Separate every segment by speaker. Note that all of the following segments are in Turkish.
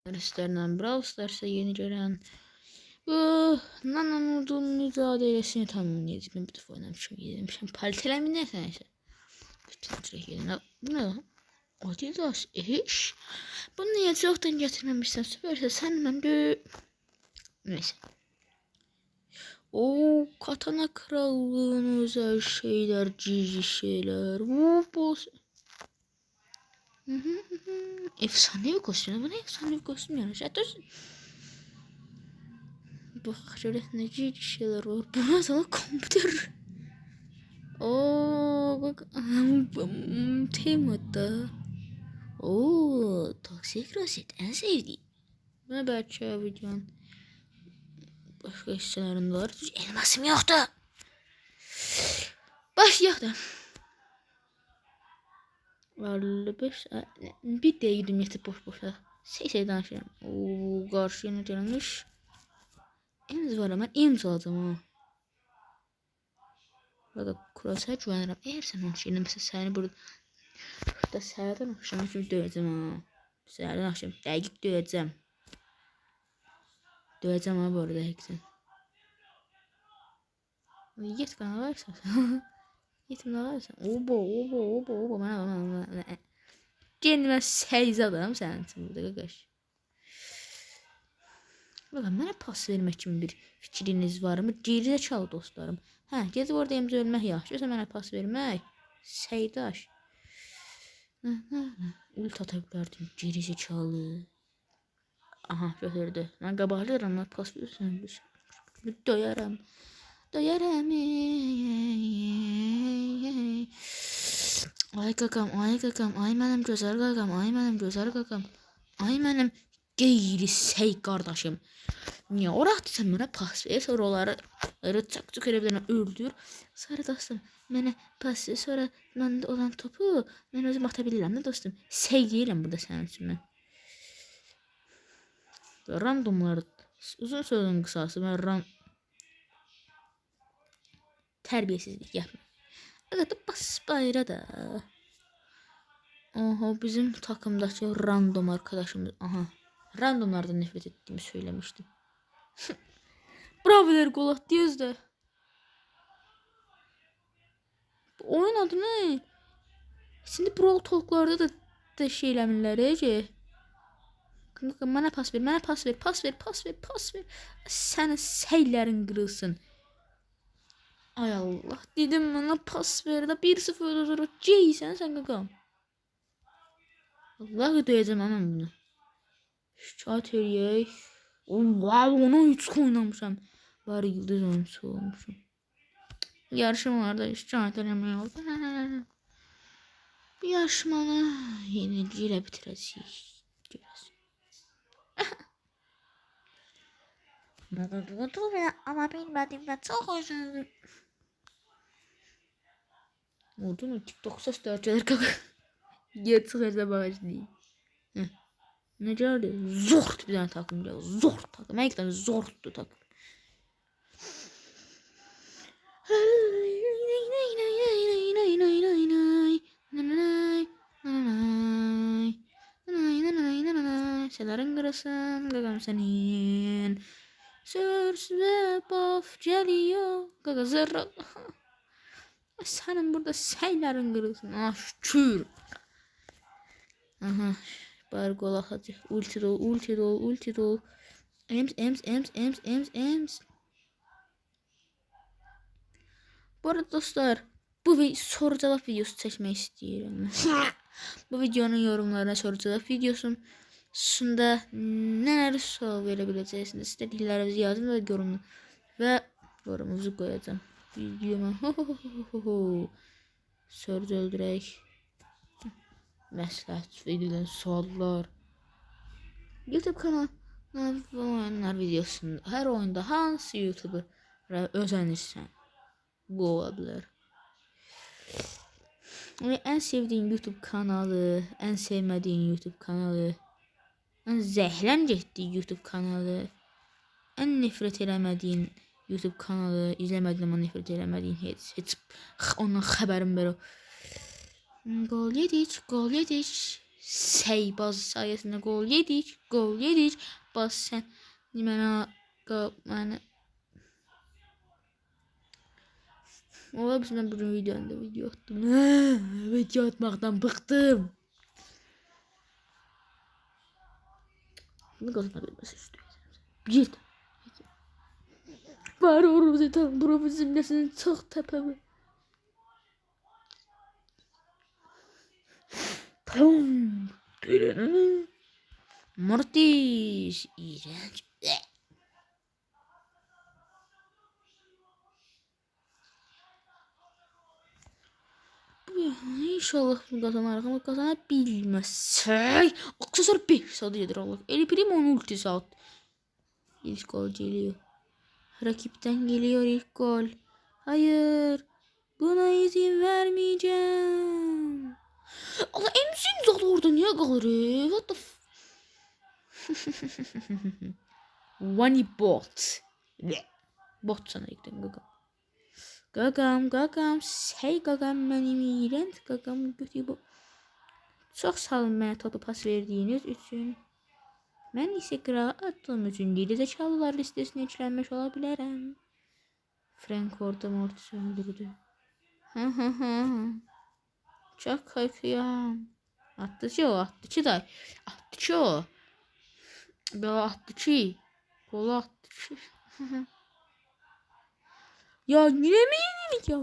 Speaker 1: İstərlə Brawl Stars'a yeni gələn bu Nanonudun mücadelesini tamamlayacağım. Ben bir defa oynamışım, yedirmişim. Palitələmi neyse. Bütün yerine. Bu ne lan? Adidas iş. Bunu niye çoktan getirmemişsen süperse sen ben de... Neyse. O Katana Krallığı'nın özel şeyler, cici şeyler. Boss. Efsanevi kostüm. Bu ne efsanevi kostüm yani? Bak şöyle ne cici şeyler var. Bu ne sana kompütür. Oo bak. Temada. Oo toksik roset en sevdiğim. Ne belki videonun başka hissələrində var. Elmasım yoxdur. Başlayaq da. 55 bir deydim yetib boş-boşa. Şey danışıram. Oo qarşı yenə gəlmiş. Emz var ama emz alacağım ha. Burada kurasa güvənirəm. Eğer sən onun şeyini mesela səni burada səhərdən axşam kimi döyəcəm ha. Səhərdən axşam dəqiq döyəcəm. Döyəcəm ha bu arada həqiqətən. Yet kanal varsa. Yetim varsa. Obo. Bana. Kendime seyz adamım sənin üçün burada qaqaş. Bakın mənə pas vermək kimi bir fikriniz var mı? Gerizekalı dostlarım. Hə, gedib orada emz ölmək yaxşıysa mənə pas vermək. Seydaş. Ult ata bilərdim. Gerizekalı. Aha, götürdü. Mən qabaqlayıram, mən pas verirsən. Döyərəm. Ay kakam, ay mənim gözəl kakam, ay mənim qeyri sey qardaşım. Niyə oraqdısan mənə pas ver, sonra onları çaq-çıq elə bilən öldür. Sonra dostum, mənə pas ver, sonra məndə olan topu mən özüm ata bilirəm də dostum. Sey deyirəm burada sənin üçün mən. Randomlar, uzun sözün qısası, mən terbiyesizlik yapma. Evet bas bayra da. Aha bizim takımdaki random arkadaşımız. Aha. Randomlardan nefret ettiğimi söylemiştim. Bravo'lar gol attı da. Oyun adı ne? Şimdi Brawl Talk'larda da şeyləmirlər ki. Mənə pas ver. Sənin seylərin qırılsın. Ay Allah, dedim bana pas ver de 1-0 sonra C'ysen sen kakam. Vallahi duyacağım hemen bunu. Şikayet edeyim. Allah ona 3 oynamışam. Bari yıldız oyuncusu olmuşum. Yarışmalarda şikayet edemeye oldu. Bu yarışmanı yenilgiyle bitireceğiz. Ama bilmediğimden çok üzüldüm. Oldu mu? TikTok ses dörtçeler kaka. Yer çıkarsa bağışlayayım. Ne geldi? Zort bir tane takım geldi. Zort takım. Hakikaten zorttu takım. Selerin kırılsın gagam senin. Sörs ve paf geliyor. Gaga zırra. Senin burada seylerin kırılsın. Ah şükür. Aha. Bari gol atacak. Ulti dol. Ems. Bu arada dostlar, bu soru cevap videosu çekmek istiyorum. Bu videonun yorumlarına soru cevap videosunda neler sual verebileceksiniz. İstediklerinizi yazın ve yorumunu ve yorumunuzu koyacağım. Videoma soru öldürək. Məsləhət verilən suallar. YouTube kanallar videosunda her oyunda hansı YouTuber özənirsən? Bu olabilir. Ve en sevdiğin YouTube kanalı, en sevmediğin YouTube kanalı, en zəhləm getdiyi YouTube kanalı, en nefret eləmədiyin YouTube kanalı, izləmədiyin ama nefret eləmədiyin heç ondan xəbərim belə. Gol yedik. Seybaz sayesinde gol yedik. Gol yedik. Bas sen. Mənə ola bilsin mən bugün video attım. Video atmaktan bıktım. Bunu kazanabilmesi istiyorum. Bir de. Var oğlum zaten profesyonelsin çok tepemi. Pum. Mortis. İğrenç. İnşallah bunu kazanarıq ama kazanabilməsək. Aksesuar 5 saat yedir Allah. El Primo'nun ulti saat. İlk gol geliyor. Rakipten geliyor ilk gol. Hayır. Buna izin vermeyeceğim. Allah emsin zaten orada niye kalır? What the One bot. Bot sana ilkten gagam. Gagam. Hey gagam benim iğrenç gagam götü bu. Çok sağ olun mənə topu pas verdiğiniz için. Mən isə qırağa attığım üçün gerizekalılar listesine eklenmiş olabilirim. Frank orada Mortis'i öldürdü. Çok korkuyorum. Attıcı o. Böyle attıcı. Gol attıcı. Ya yine mi yenildik ya?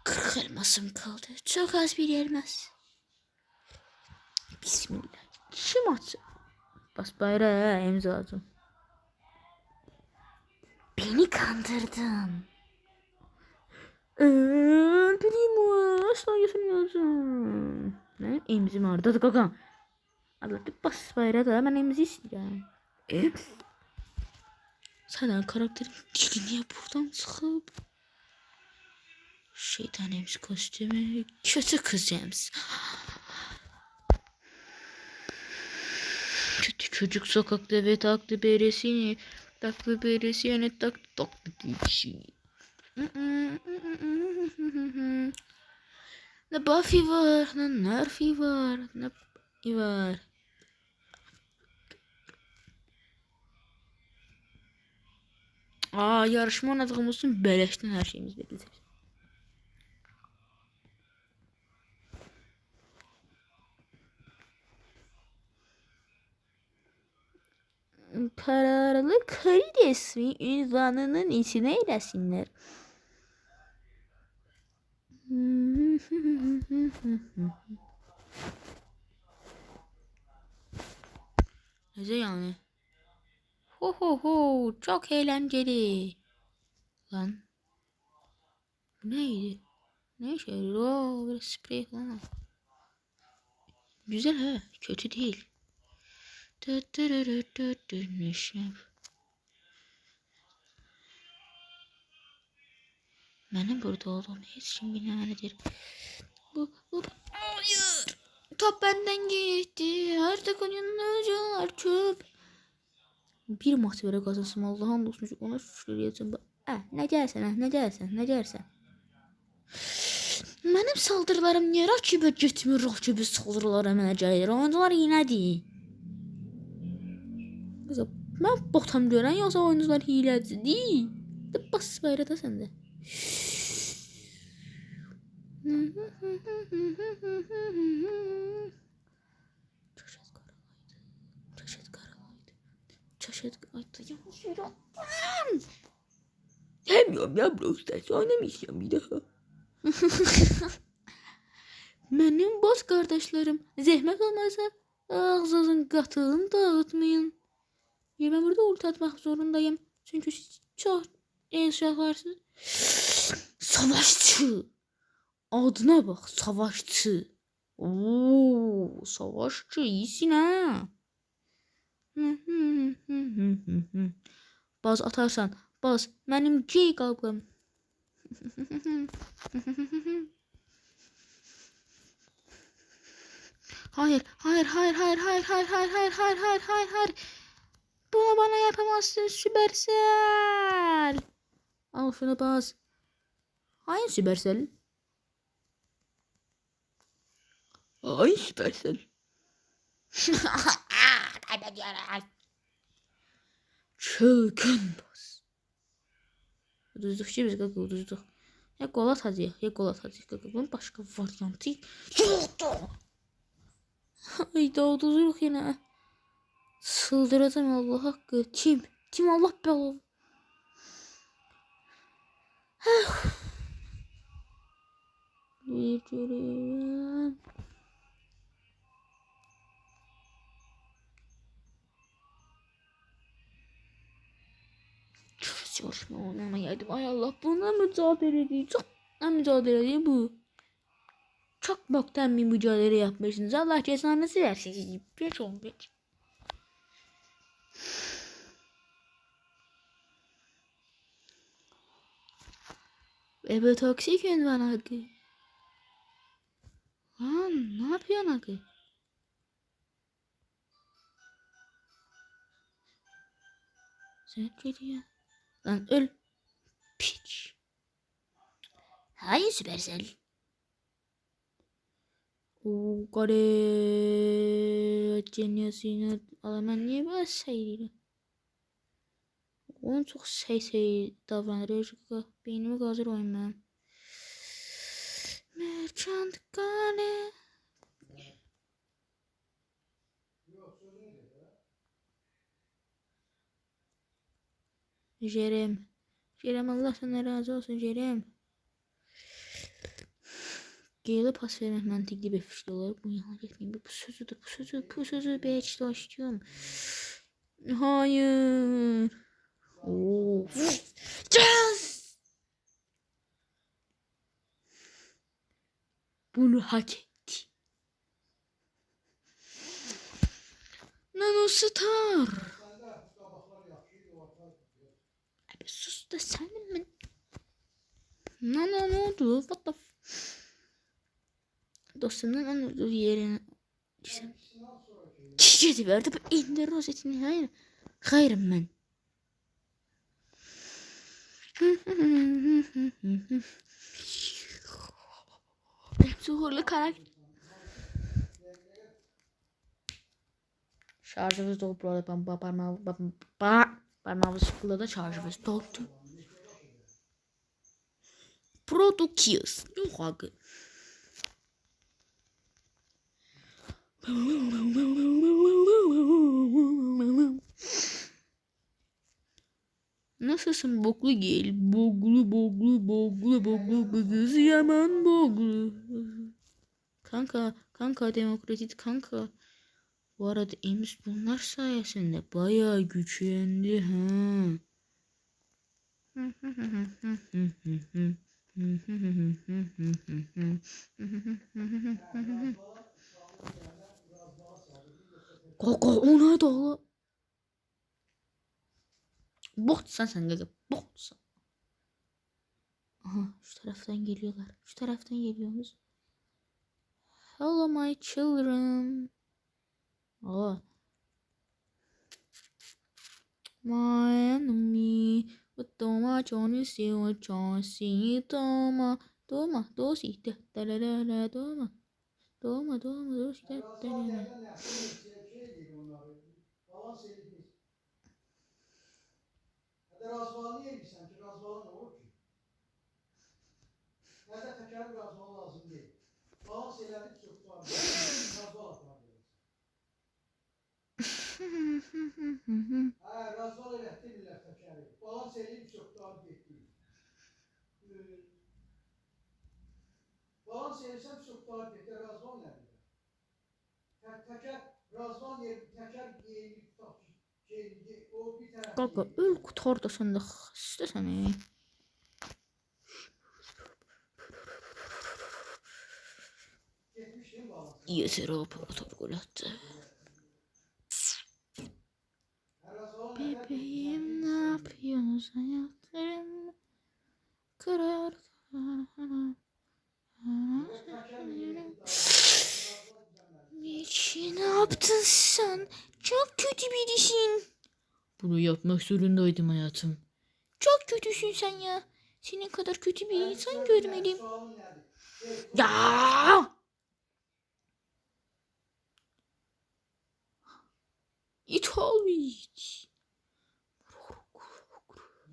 Speaker 1: 40 elmasım kaldı. Çok az bir elmas. Bismillah. Kim atsın? Bas bayrağı imza lazım. Beni kandırdın. Primo asla yaşamıyorsun. Ne? Emzim orada kakam. Allah bir bas bayrağı da ben emzi istiyorum. Zaten karakterin dili niye buradan çıkıp? Şeytan emz kostümü. Kötü kız emz. Kötü çocuk sokakta ve taktı beresini. Taktı beresi yani taktı dişi. Ne Buffy var, ne Nerfy var, ne var. Yarışma oynadığımız için beleşten her şeyimiz verilir. Paralı karides mi ünvanının içine eylesinler. Nece yani? Ho çok eğlenceli. Lan. Bu neydi? Ne işe yarıyor? Böyle sprey falan. Güzel ha. Kötü değil. Benim burada olduğum hiç kim bilmemelidir. Hayır. Top benden gitti. Artık oyunlar çöp. Bir maç böyle kazansın Allah'ın olsun. Ona şükür ne dersen. Benim saldırılarım niye rakibe gitmir? Rakibe saldırılara mənə gəlir. Oyuncular yinədir. Ben botam görən yoxsa oyuncular hiləci deyil. Bas bayrağı da səndə. Çaşet ayda yanlış yere attım. Sevmiyorum ya Brawl Stars oynamayacağım bir daha. Benim boz kardeşlerim zəhmət olmazsa ağzınızın qatığını dağıtmayın. Ben burada ulti atmak zorundayım. Çünkü siz çok eşyaklarsınız. Savaşçı. Adına bak savaşçı. Oo, savaşçı iyisin ha. Baz atarsan baz benim G kalbim. Hayır. Bunu bana yapamazsın Süpersel. Al şunu baz. Hayır Süpersel. Ay süpersin. Kaybediyoruz. Çılgın boss. Uduzduk ki biz qaqı uduzduk. Ya qol atacağıq, ya qol atacağıq qaqı. Bunun başqa variantı yoxdur. Hayda uduzuruq yenə. Sıldıracağım Allah haqqı. Tim Allah bəlalı. Bir görürəm. Çalışma ona geldim. Ay Allah buna mücadele edeyim. Çok mücadele edeyim bu. Çok boktan bir mücadele yapmışsınız. Allah cezanızı versin. Bir on bir. Ebe toksik ünvan hakkı. Lan ne yapıyorsun hakkı? Sen geliyor. Lan öl. Piç. Hayır Süpersel. O kare. Cenyasını alaman niye böyle seyiriyor? Onun çok şey davranır. Beynimi gazır oynamam. Merchant kale. Jerem. Jerem Allah sana razı olsun Jerem. Gale pas vermək məntiqli bir fikir olar. Bu yana getməyim. Bu sözü belki istiyorum. Hayır. Of. Yes! Bunu hak etti. Nanostar. Abi sus da senin mi? Ne oldu? What the dostumdan onu yerine çiçeği verdi. Bu indir rozetini. Hayır. Hayrım ben. Zuhurlu karakter. Şarjımız doldu bu arada. Parmağımı sıkıladı da şarjımız doldu. Produkius. Yok hakkı. Nasılsın boklu gel. Boklu kız yaman boklu. Kanka demokratik kanka. Bu arada Ems bunlar sayesinde bayağı güçlendi ha. Kaka ona da. Botsan sen gaga botsan. Aha şu taraftan geliyorlar. Şu taraftan geliyoruz. Hello my children. Aa. My enemy. Toma Johnny Silver Johnny toma. Dosi da da da da toma. Toma dosi da da da.
Speaker 2: Razvalı yeyirsən ki, razvala nə olur ki? Nədə təkəri razvalı lazım deyil. Balans elədik, çoxdan razval apardı. Razval elətdirmirlər təkəri. Balans eləyib, çoxdan getdi. Balans eləyirsən, çoxdan getdi. Razval nədir? Təkər, razval yeyib, təkər yeyib, tutaq ki.
Speaker 1: Kaka öl kurtar da sen de istesene. Yeter operatör gol attı. Bebeğim ne yapıyorsun hayatlarım? Karar. Niçin ne yaptın sen? Çok kötü birisin. Bunu yapmak zorundaydım hayatım. Çok kötüsün sen ya. Senin kadar kötü bir insan görmedim. Ya! İt ol it.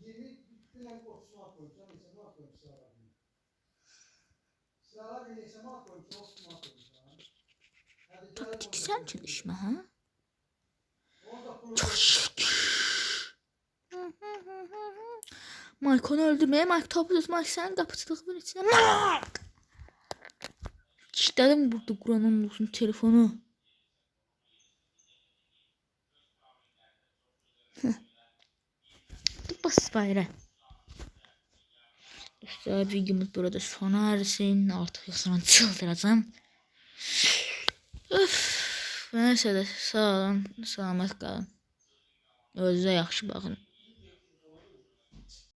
Speaker 2: 20 güne korkusuna koyacağım. Neyse mat koyayım sırala bir. Sırala bir neyse mat koyayım. Çok mat koyacağım. Hadi gel.
Speaker 1: Taktik sen çalışma ha.
Speaker 2: Orada kuru.
Speaker 1: Mike onu öldürmeye Mike topu tut. Mike sen kapıcılığın içine. Mike! Kilitledim burada Kur'an'ın olsun telefonu. Basit bayrağı. İşte videomuz burada sona ersin. Artık yoksa çıldıracağım. Öf. Neyse de sağ olun. Selamet kalın. Özünüze yaxşı baxın.